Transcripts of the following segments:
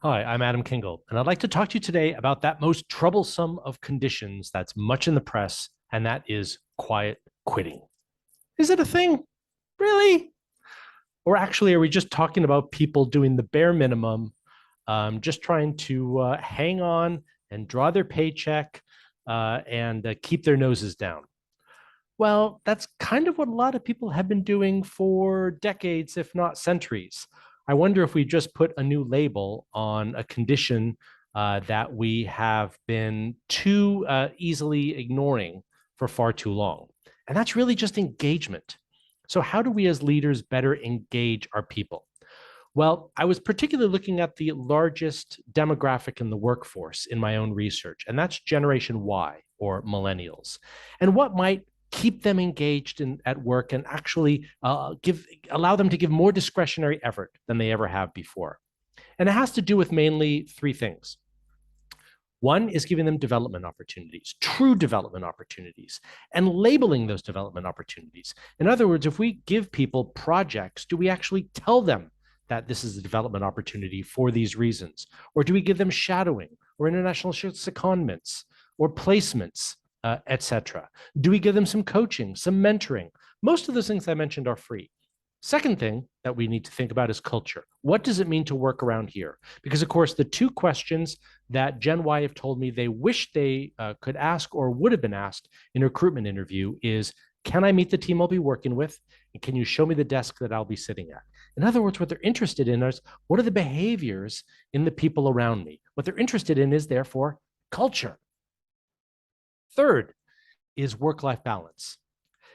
Hi, I'm Adam Kingl, and I'd like to talk to you today about that most troublesome of conditions that's much in the press, and that is quiet quitting. Is it a thing? Really? Or actually, are we just talking about people doing the bare minimum, just trying to hang on and draw their paycheck and keep their noses down? Well, that's kind of what a lot of people have been doing for decades, if not centuries. I wonder if we just put a new label on a condition that we have been too easily ignoring for far too long. And that's really just engagement. So, how do we as leaders better engage our people? Well, I was particularly looking at the largest demographic in the workforce in my own research, and that's Generation Y or millennials. And what might keep them engaged at work and actually allow them to give more discretionary effort than they ever have before. And it has to do with mainly three things. One is giving them development opportunities, true development opportunities, and labeling those development opportunities. In other words, if we give people projects, do we actually tell them that this is a development opportunity for these reasons? Or do we give them shadowing or international secondments or placements, etc.? Do we give them some coaching, some mentoring? Most of those things I mentioned are free. Second thing that we need to think about is culture. What does it mean to work around here? Because, of course, the two questions that Gen Y have told me they wish they could ask or would have been asked in a recruitment interview is, can I meet the team I'll be working with? And can you show me the desk that I'll be sitting at? In other words, what they're interested in is, what are the behaviors in the people around me? What they're interested in is, therefore, culture. Third is work-life balance.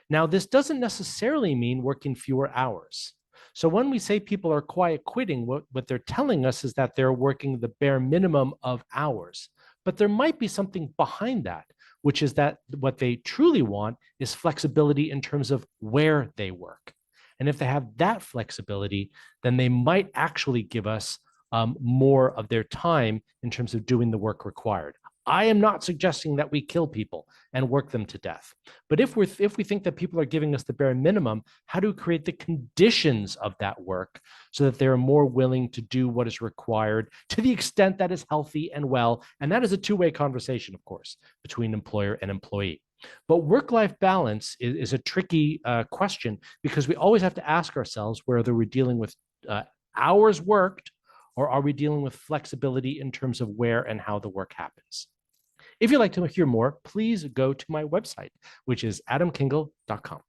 Now, this doesn't necessarily mean working fewer hours. So when we say people are quiet quitting, what they're telling us is that they're working the bare minimum of hours. But there might be something behind that, which is that what they truly want is flexibility in terms of where they work. And if they have that flexibility, then they might actually give us more of their time in terms of doing the work required. I am not suggesting that we kill people and work them to death. But if we think that people are giving us the bare minimum, how do we create the conditions of that work so that they're more willing to do what is required to the extent that is healthy and well? And that is a two-way conversation, of course, between employer and employee. But work-life balance is a tricky question because we always have to ask ourselves whether we're dealing with hours worked or are we dealing with flexibility in terms of where and how the work happens. If you'd like to hear more, please go to my website, which is adamkingl.com.